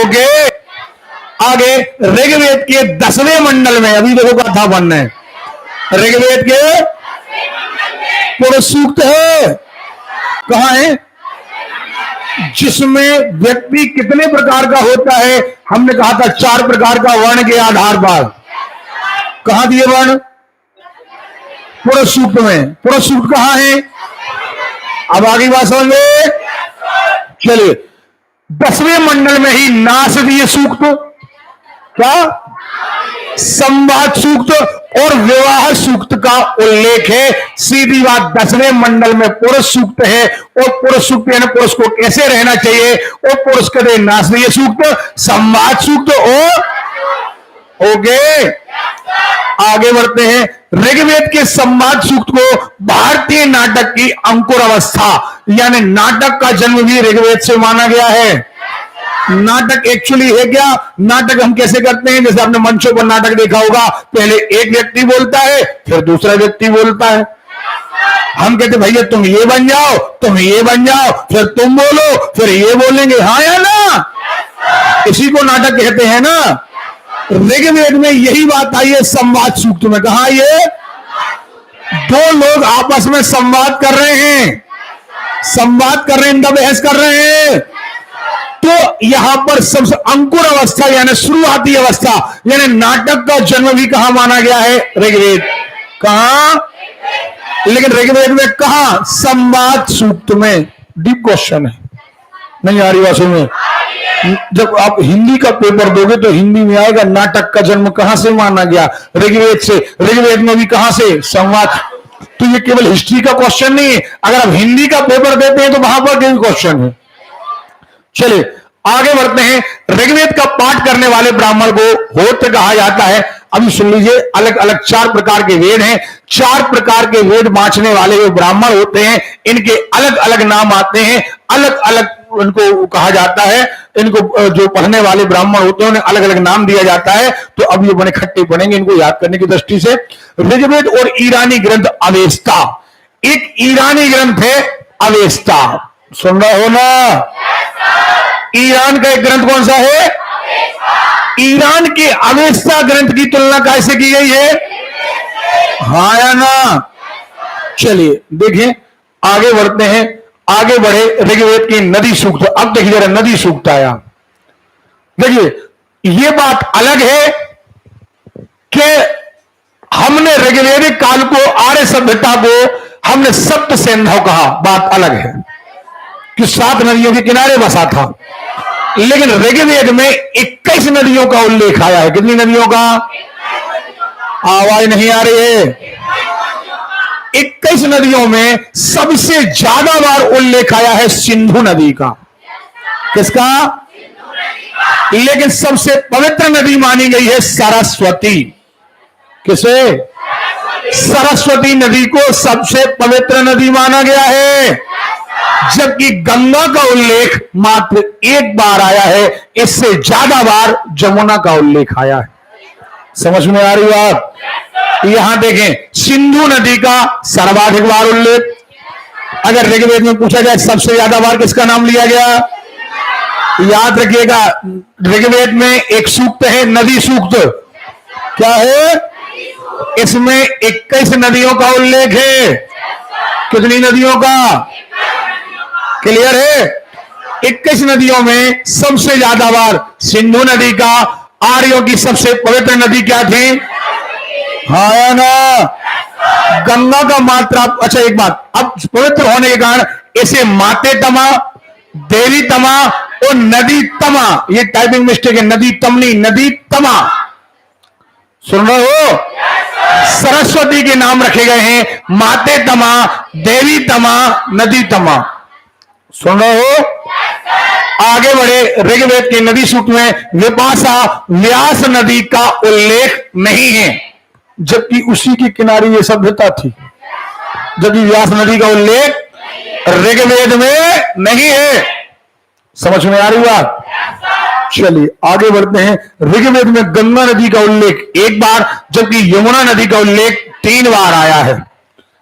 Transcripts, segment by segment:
Okay. आगे ऋग्वेद के 10वें मंडल में, अभी देखो कथा बनना है, ऋग्वेद के पुरुष सूक्त है, कहां है, जिसमें व्यक्ति कितने प्रकार का होता है, हमने कहा था 4 प्रकार का वर्ण के आधार पर। कहां दिए वर्ण, पुरुष सूक्त में। पुरुष सूक्त कहां है, अब आगे बात समझ लो। चलिए 10वें मंडल में ही नासदीय सूक्त, क्या, संवाद सूक्त और विवाह सूक्त का उल्लेख है। सीधी बात, 10वें मंडल में पुरुष सूक्त है, और पुरुष सूक्त यानी पुरुष को कैसे रहना चाहिए, और पुरुष के नासदीय सूक्त, संवाद सूक्त और ओके। आगे बढ़ते हैं, ऋग्वेद के संवाद सूक्त को भारतीय नाटक की अंकुर अवस्था, यानी नाटक का जन्म भी ऋग्वेद से माना गया है। नाटक एक्चुअली है क्या, नाटक हम कैसे करते हैं, जैसे आपने मंचों पर नाटक देखा होगा, पहले एक व्यक्ति बोलता है, फिर दूसरा व्यक्ति बोलता है। हम कहते भैया तुम ये बन जाओ, तुम ये बन जाओ, फिर तुम बोलो, फिर ये बोलेंगे, हाँ या ना, इसी को नाटक कहते हैं ना। ऋग्वेद में यही बात आई है संवाद सूक्त में। कहा, ये 2 लोग आपस में संवाद कर रहे हैं, संवाद कर रहे हैं, बहस कर रहे हैं, तो यहां पर सबसे अंकुर अवस्था यानी शुरुआती अवस्था यानी नाटक का जन्म भी कहां माना गया है, ऋग्वेद। कहां, लेकिन ऋग्वेद में कहां, संवाद सूक्त में। डीप क्वेश्चन है, नहीं आ रही बात में। जब आप हिंदी का पेपर दोगे तो हिंदी में आएगा नाटक का जन्म कहां से माना गया, ऋग्वेद से। ऋग्वेद में भी कहां से, संवाद। तो ये केवल हिस्ट्री का क्वेश्चन नहीं है, अगर आप हिंदी का पेपर देते हैं तो वहां पर भी क्वेश्चन है। चलिए आगे बढ़ते हैं, ऋग्वेद का पाठ करने वाले ब्राह्मण को होत्र कहा जाता है। अभी सुन लीजिए, अलग अलग 4 प्रकार के वेद हैं, 4 प्रकार के वेद बांचने वाले जो ब्राह्मण होते हैं, इनके अलग अलग नाम आते हैं, अलग अलग इनको कहा जाता है। इनको जो पढ़ने वाले ब्राह्मण होते हैं उन्हें अलग अलग नाम दिया जाता है। तो अब ये बने खट्टे पड़ेंगे इनको याद करने की दृष्टि से। ऋग्वेद और ईरानी ग्रंथ अवेस्ता, एक ईरानी ग्रंथ है अवेस्ता, सुन रहे हो ना। ईरान का एक ग्रंथ कौन सा है, ईरान के अवेस्ता ग्रंथ की तुलना कैसे की गई है, हाँ या ना। चलिए देखें, आगे बढ़ते हैं, आगे बढ़े ऋग्वेद की नदी सूक्त। अब देखिए जरा नदी सूक्त आया, देखिए ये बात अलग है कि हमने ऋग्वेदिक काल को, आर्य सभ्यता को हमने सप्त सिंधु कहा, बात अलग है कि 7 नदियों के किनारे बसा था। लेकिन ऋग्वेद में 21 नदियों का उल्लेख आया है। कितनी नदियों का, आवाज नहीं आ रही है, 21 नदियों में सबसे ज्यादा बार उल्लेख आया है सिंधु नदी का। किसका, लेकिन सबसे पवित्र नदी मानी गई है सरस्वती। किसे, सरस्वती नदी को सबसे पवित्र नदी माना गया है, जबकि गंगा का उल्लेख मात्र 1 बार आया है, इससे ज्यादा बार जमुना का उल्लेख आया है। समझ में आ रही बात। यहां देखें, सिंधु नदी का सर्वाधिक बार उल्लेख। अगर ऋग्वेद में पूछा जाए सबसे ज्यादा बार किसका नाम लिया गया, याद रखिएगा, ऋग्वेद में एक सूक्त है नदी सूक्त, क्या है, इसमें 21 नदियों का उल्लेख है। कितनी नदियों का, क्लियर है, 21 नदियों में सबसे ज्यादा बार सिंधु नदी का। आर्यों की सबसे पवित्र नदी क्या थी, हाँ या ना, गंगा का मात्रा। अच्छा एक बात, अब पवित्र होने के कारण इसे माते तमा, देवी तमा और नदी तमा, ये टाइपिंग मिस्टेक है, नदी तमनी, नदी तमा, सुन रहे हो। सरस्वती के नाम रखे गए हैं, माते तमा, देवी तमा, नदी तमा, सुन रहे हो। आगे बढ़े, ऋग्वेद के नदी सूक्त में विपाशा, व्यास नदी का उल्लेख नहीं है, जबकि उसी के किनारे ये सभ्यता थी, जबकि व्यास नदी का उल्लेख ऋग्वेद में नहीं है। समझ में आ रही बात। चलिए आगे बढ़ते हैं, ऋग्वेद में गंगा नदी का उल्लेख 1 बार, जबकि यमुना नदी का उल्लेख 3 बार आया है।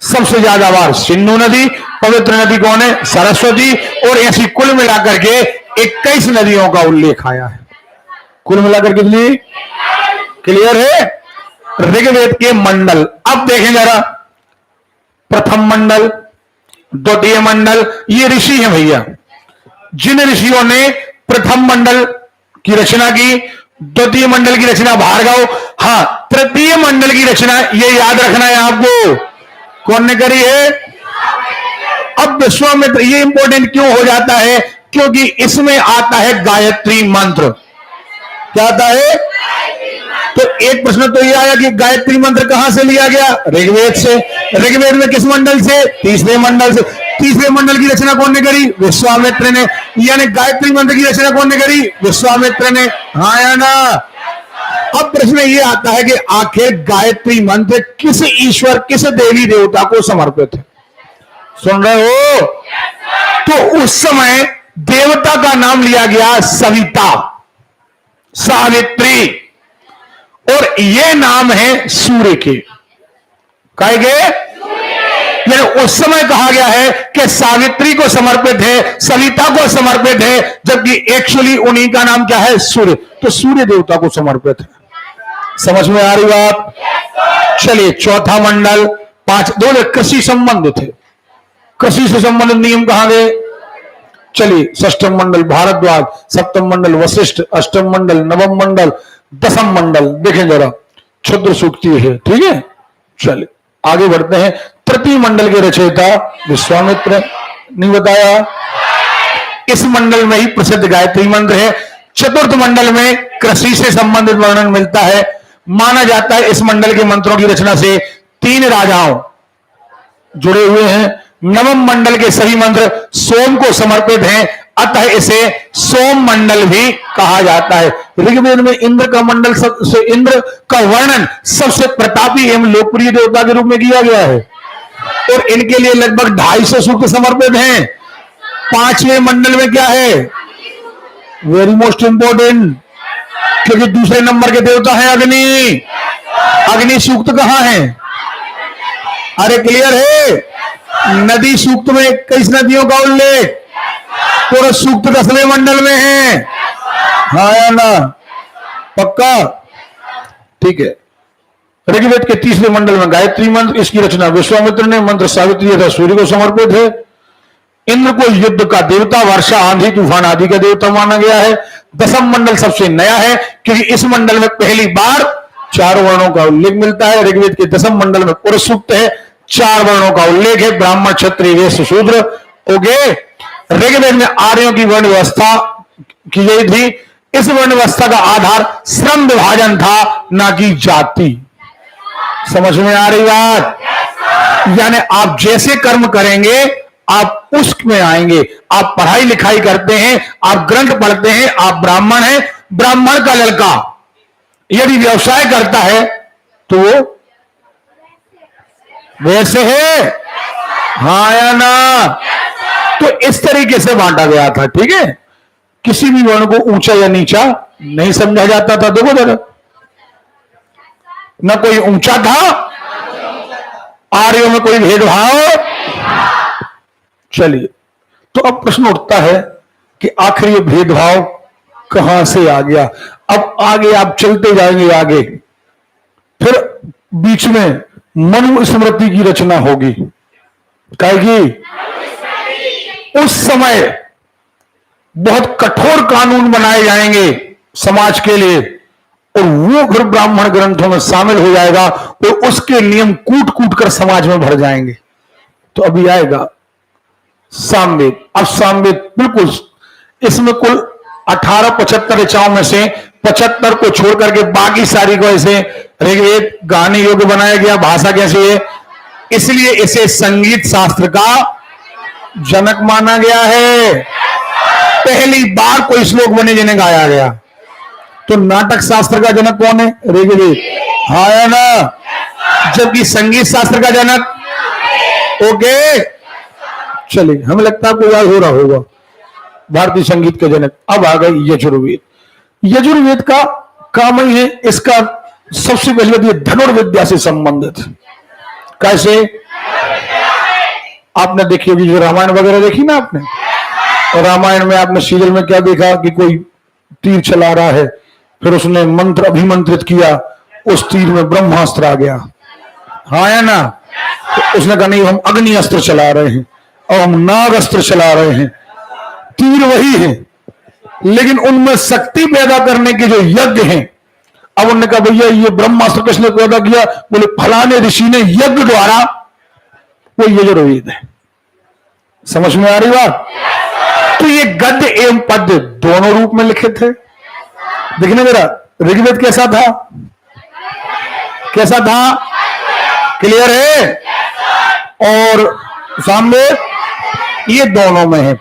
सबसे ज्यादा बार सिंधु नदी, पवित्र नदी कौन है, सरस्वती, और ऐसी कुल मिलाकर के 21 नदियों का उल्लेख आया है। कुल मिलाकर कितनी? क्लियर है? ऋग्वेद के मंडल अब देखें जरा, प्रथम मंडल, द्वितीय मंडल, ये ऋषि हैं भैया। जिन ऋषियों ने प्रथम मंडल की रचना की, द्वितीय मंडल की रचना भार्गव, हाँ तृतीय मंडल की रचना ये याद रखना है आपको, कौन ने करी है? अब विश्वामित्र। ये इंपॉर्टेंट क्यों हो जाता है? क्योंकि इसमें आता है गायत्री मंत्र। क्या आता है? तो एक प्रश्न तो ये आया कि गायत्री मंत्र कहां से लिया गया? ऋग्वेद से। ऋग्वेद में किस मंडल से? तीसरे मंडल से। तीसरे मंडल की रचना कौन ने करी? विश्वामित्र ने। यानी गायत्री मंत्र की रचना कौन ने करी? विश्वामित्र ने। हाँ या ना? अब प्रश्न ये आता है कि आखिर गायत्री मंत्र किस ईश्वर, किस देवी देवता को समर्पित है? सुन रहे हो? तो उस समय देवता का नाम लिया गया सविता, सावित्री, और ये नाम है सूर्य के। कहे गए? उस समय कहा गया है कि सावित्री को समर्पित है, सविता को समर्पित है, जबकि एक्चुअली उन्हीं का नाम क्या है? सूर्य। तो सूर्य देवता को समर्पित है। समझ में आ रही बात? चलिए चौथा मंडल, दो कृषि संबंधित है। कृषि से संबंधित नियम कहां गए? चलिए षष्ठम मंडल भारद्वाज, सप्तम मंडल वशिष्ठ, अष्टम मंडल नवम मंडल, दसम मंडल देखें जरा क्षुद्र सूक्ति है। ठीक है, चलिए आगे बढ़ते हैं। तृतीय मंडल के रचयिता विश्वामित्र, नहीं बताया? इस मंडल में ही प्रसिद्ध गायत्री मंत्र है। चतुर्थ मंडल में कृषि से संबंधित वर्णन मिलता है। माना जाता है इस मंडल के मंत्रों की रचना से 3 राजाओं जुड़े हुए हैं। नवम मंडल के सभी मंत्र सोम को समर्पित हैं, अतः इसे सोम मंडल भी कहा जाता है। ऋग्वेद में इंद्र का मंडल इंद्र का वर्णन सबसे प्रतापी एवं लोकप्रिय देवता के रूप में किया गया है, और इनके लिए लगभग 250 सूक्त समर्पित हैं। 5वें मंडल में क्या है? वेरी मोस्ट इंपोर्टेंट, क्योंकि दूसरे नंबर के देवता है अग्नि। अग्नि सूक्त कहां है? अरे क्लियर है? नदी सूक्त में किस नदियों का उल्लेख? पूरा सूक्त 10वें मंडल में है। हाँ या ना? पक्का? ठीक है। ऋग्वेद के 3रे मंडल में गायत्री मंत्र, इसकी रचना विश्वामित्र ने। मंत्र सावित्री तथा सूर्य को समर्पित है। इंद्र को युद्ध का देवता, वर्षा, आंधी, तूफान आदि का देवता माना गया है। दसम मंडल सबसे नया है, क्योंकि इस मंडल में पहली बार 4 वर्णों का उल्लेख मिलता है। ऋग्वेद के 10वें मंडल में पुरुष सूक्त है, 4 वर्णों का उल्लेख है, ब्राह्मण, क्षत्रिय, वैश्य, शूद्र। ओके। ऋग्वेद में आर्यों की वर्ण व्यवस्था की गई थी। इस वर्ण व्यवस्था का आधार श्रम विभाजन था, ना कि जाति। समझ में आ रही बात? यानी आप जैसे कर्म करेंगे आप उसमें आएंगे। आप पढ़ाई लिखाई करते हैं, आप ग्रंथ पढ़ते हैं, आप ब्राह्मण हैं, ब्राह्मण का लड़का यदि व्यवसाय करता है तो वो वैसे है। हाँ या ना? तो इस तरीके से बांटा गया था। ठीक है, किसी भी वर्ण को ऊंचा या नीचा नहीं समझा जाता था। देखो जरा, न कोई ऊंचा था, आर्यों में कोई भेदभाव। चलिए, तो अब प्रश्न उठता है कि आखिर ये भेदभाव कहां से आ गया? अब आगे आप चलते जाएंगे आगे, फिर बीच में मनुस्मृति की रचना होगी। कहेगी उस समय बहुत कठोर कानून बनाए जाएंगे समाज के लिए, और वो फिर ब्राह्मण ग्रंथों में शामिल हो जाएगा, और उसके नियम कूट कूट कर समाज में भर जाएंगे। तो अभी आएगा सामवेद। अब सामवेद बिल्कुल, इसमें कुल 1875 ऋचाओं में से 75 को छोड़ करके बाकी सारी को ऐसे ऋग्वेद गाने योग्य बनाया गया। भाषा कैसी है? इसलिए इसे संगीत शास्त्र का जनक माना गया है। पहली बार कोई श्लोक बने जिन्हें गाया गया। तो नाटक शास्त्र का जनक कौन है? ऋग्वेद। हाँ या ना? जबकि संगीत शास्त्र का जनक, ओके, चलिए, हमें लगता है आपको याद हो रहा होगा, भारतीय संगीत के जनक। अब आ गई यजुर्वेद। यजुर्वेद का काम ही है, इसका सबसे पहले धनुर्विद्या से संबंधित। कैसे? आपने देखी होगी जो रामायण वगैरह देखी ना आपने, और रामायण में आपने सीरियल में क्या देखा कि कोई तीर चला रहा है, फिर उसने मंत्र अभिमंत्रित किया, उस तीर में ब्रह्मास्त्र आ गया। हाँ या ना? तो उसने कहा नहीं, हम अग्नि अस्त्र चला रहे हैं और हम नाग अस्त्र चला रहे हैं। तीर वही है, लेकिन उनमें शक्ति पैदा करने के जो यज्ञ हैं, अब उन्होंने कहा भैया ये ब्रह्मास्त्र किसने पैदा किया? बोले फलाने ऋषि ने यज्ञ द्वारा, वो यजुर्वेद है। समझ में आ रही बात? तो ये गद्य एवं पद्य दोनों रूप में लिखे थे। देखने मेरा ऋग्वेद कैसा था? कैसा था? क्लियर है? और सामने ये दोनों में है।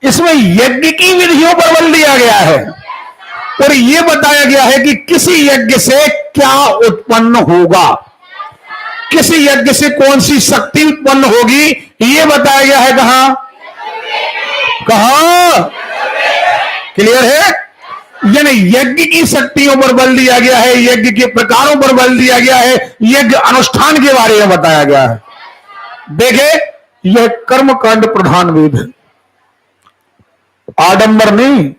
इसमें यज्ञ की विधियों पर बल दिया गया है और यह बताया गया है कि किसी यज्ञ से क्या उत्पन्न होगा, किसी यज्ञ से कौन सी शक्ति उत्पन्न होगी, यह बताया गया है। कहां? क्लियर है? यानी यज्ञ की शक्तियों पर बल दिया गया है, यज्ञ के प्रकारों पर बल दिया गया है, यज्ञ अनुष्ठान के बारे में बताया गया है। देखे, यह कर्मकांड प्रधान वेद है, आडंबर नहीं।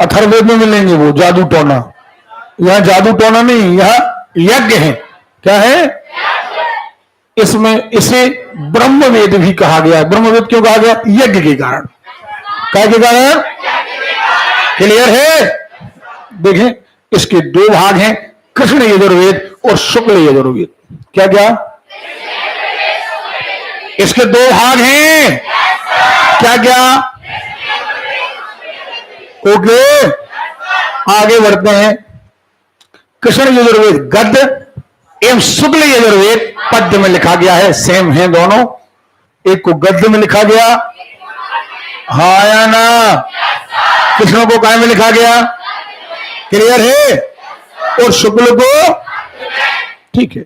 अथर्ववेद में मिलेंगे वो जादू टोना, यहां जादू टोना नहीं, यह यज्ञ है। क्या है? इसमें इसे ब्रह्मवेद भी कहा गया है। ब्रह्मवेद क्यों कहा गया? यज्ञ के कारण। क्या के कारण? क्लियर है? देखें, इसके दो भाग हैं, कृष्ण यजुर्वेद और शुक्ल यजुर्वेद। क्या क्या? इसके दो भाग हैं। क्या क्या? ओके, आगे बढ़ते हैं। कृष्ण यजुर्वेद गद्य एवं शुक्ल यजुर्वेद पद्य में लिखा गया है। सेम है दोनों, एक को गद्य में लिखा गया, हाँ या ना? कृष्ण को काय में लिखा गया? क्लियर है? और शुक्ल को, ठीक है।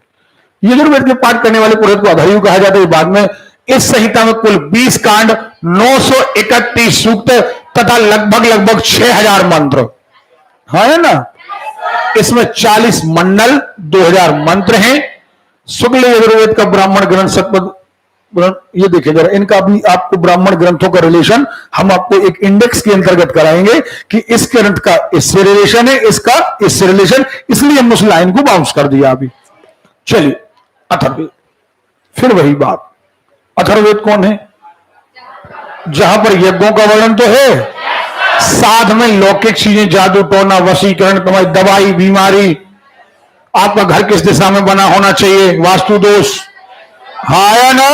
यजुर्वेद के पाठ करने वाले पुरोहित को अधर्यु कहा जाता है। बाद में इस संहिता में कुल 20 कांड, 931 सूक्त तथा लगभग 6000 मंत्र, हाँ है ना? इसमें 40 मंडल, 2000 मंत्र हैं। शुक्ल यजुर्वेद का ब्राह्मण ग्रंथ सतपथ, ये देखिए जरा, इनका भी आपको ब्राह्मण ग्रंथों का रिलेशन हम आपको एक इंडेक्स के अंतर्गत कराएंगे कि इस ग्रंथ का इससे रिलेशन है, इसका इससे रिलेशन, इसलिए हमने उस लाइन को बाउंस कर दिया अभी। चलिए अथर्ववेद, फिर वही बात, अथर्ववेद कौन है? जहां पर यज्ञों का वर्णन तो है, साथ में लौकिक चीजें, जादू टोना, वशीकरण, तुम्हारी दवाई, बीमारी, आपका घर किस दिशा में बना होना चाहिए, वास्तु दोष, हाँ या ना?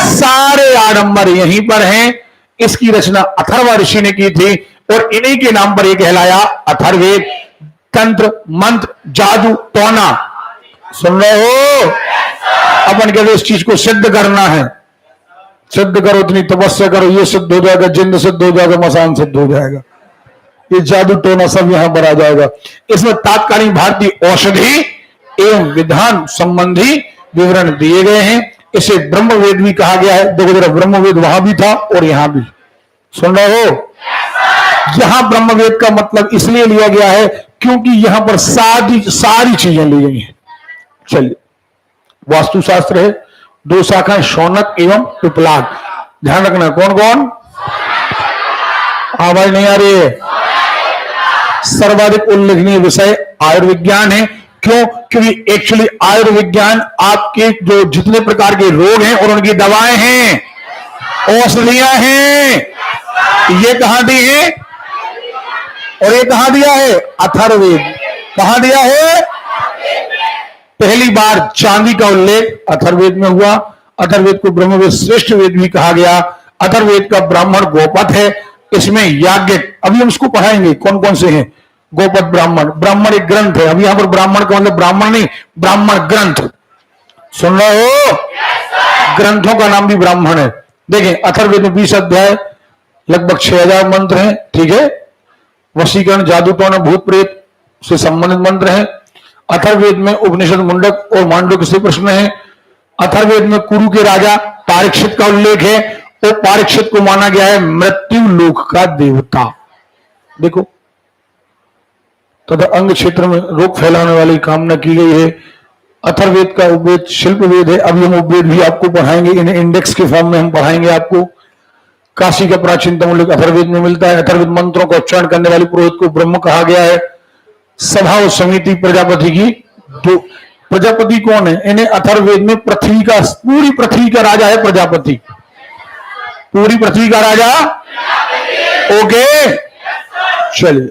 सारे आडंबर यहीं पर हैं। इसकी रचना अथर्व ऋषि ने की थी और इन्हीं के नाम पर यह कहलाया अथर्ववेद। तंत्र, मंत्र, जादू टोना, सुन रहे हो? अपन कहते इस चीज को सिद्ध करना है, सिद्ध करो, इतनी तपस्या करो, ये सिद्ध हो जाएगा, जिंद सिद्ध हो जाएगा, मसान सिद्ध हो जाएगा, ये जादू टोना सब यहां पर आ जाएगा। इसमें तात्कालीन भारतीय औषधि एवं विधान संबंधी विवरण दिए गए हैं। इसे ब्रह्मवेद भी कहा गया है। देखो जरा, ब्रह्मवेद वहां भी था और यहां भी, सुन रहे हो? यहां ब्रह्मवेद का मतलब इसलिए लिया गया है क्योंकि यहां पर सारी चीजें ली गई हैं। चलिए, वास्तुशास्त्र है, 2 शाखाएं, शौनक एवं पिपलाद। ध्यान रखना, कौन कौन? आवाज नहीं आ रही है? सर्वाधिक उल्लेखनीय विषय आयुर्विज्ञान है। क्यों? क्योंकि एक्चुअली आयुर्विज्ञान आपके जो जितने प्रकार के रोग हैं और उनकी दवाएं हैं, औषधियां हैं, ये कहां दी है? और ये कहां दिया है? अथर्ववेद। कहां दिया है? पहली बार चांदी का उल्लेख अथर्ववेद में हुआ। अथर्ववेद को ब्रह्मवेद श्रेष्ठ वेद भी कहा गया। अथर्ववेद का ब्राह्मण गोपथ है। इसमें याज्ञिक, अभी हम उसको पढ़ाएंगे कौन कौन से हैं। गोपथ ब्राह्मण, ब्राह्मण एक ग्रंथ है। अब यहां पर ब्राह्मण का मतलब ब्राह्मण नहीं, ब्राह्मण ग्रंथ, सुन रहे हो? ग्रंथों का नाम भी ब्राह्मण है। देखें, अथर्ववेद में 20 अध्याय, लगभग 6000 मंत्र हैं, ठीक है। वशीकरण, जादू टोना, भूत प्रेत से संबंधित मंत्र हैं। अथर्ववेद में उपनिषद, मुंडक और मांडुक्य से प्रश्न है। अथर्ववेद में कुरु के राजा परीक्षित का उल्लेख है और परीक्षित को माना गया है मृत्यु लोक का देवता। देखो, तथा अंग क्षेत्र में रोग फैलाने वाली कामना की गई है। अथर्ववेद का उपवेद शिल्प वेद है। अभी हम उपवेद भी आपको पढ़ाएंगे, इन्हें इंडेक्स के फॉर्म में हम पढ़ाएंगे आपको। काशी का प्राचीनतम उल्लेख अथर्ववेद में मिलता है। अथर्ववेद मंत्रों का उच्चारण करने वाले पुरोहित को ब्रह्म कहा गया है। सभा और समिति प्रजापति की। तो प्रजापति कौन है? इन्हें अथर्ववेद में पृथ्वी का, पूरी पृथ्वी का राजा है प्रजापति। पूरी पृथ्वी का राजा। ओके, चलिए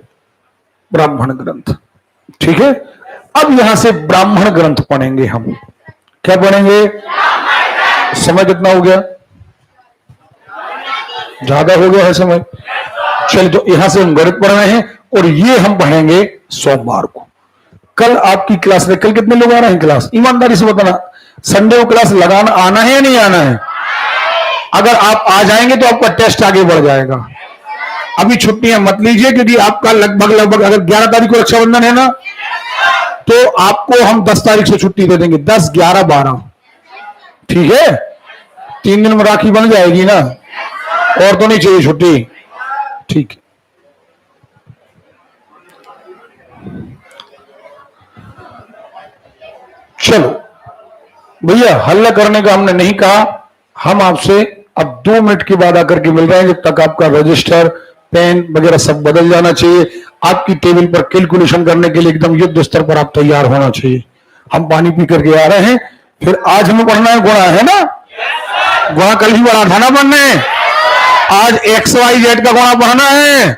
ब्राह्मण ग्रंथ, ठीक है। अब यहां से ब्राह्मण ग्रंथ पढ़ेंगे हम। क्या पढ़ेंगे? समय कितना हो गया? ज्यादा हो गया है समय। चलिए, तो यहां से हम गणित पढ़ रहे हैं और ये हम पढ़ेंगे सोमवार को। कल आपकी क्लास में, कल कितने लोग आ रहे हैं क्लास? ईमानदारी से बताना। संडे को क्लास लगाना आना है या नहीं आना है? अगर आप आ जाएंगे तो आपका टेस्ट आगे बढ़ जाएगा। अभी छुट्टियां मत लीजिए, क्योंकि आपका लगभग अगर 11 तारीख को रक्षाबंधन है ना, तो आपको हम 10 तारीख से छुट्टी दे देंगे। 10, 11, 12, ठीक है। 3 दिन में राखी बन जाएगी ना, और तो नहीं चाहिए छुट्टी, ठीक है। चलो भैया, हल्ला करने का हमने नहीं कहा। हम आपसे अब 2 मिनट के बाद आकर के मिल रहे हैं। जब तक आपका रजिस्टर, पेन वगैरह सब बदल जाना चाहिए। आपकी टेबल पर कैलकुलेशन करने के लिए एकदम युद्ध स्तर पर आप तैयार होना चाहिए। हम पानी पी करके आ रहे हैं। फिर आज हमें पढ़ना है गुणा, है ना? गुणा कल ही पढ़ा था ना पढ़ने। आज XYZ का गुणा पढ़ना है।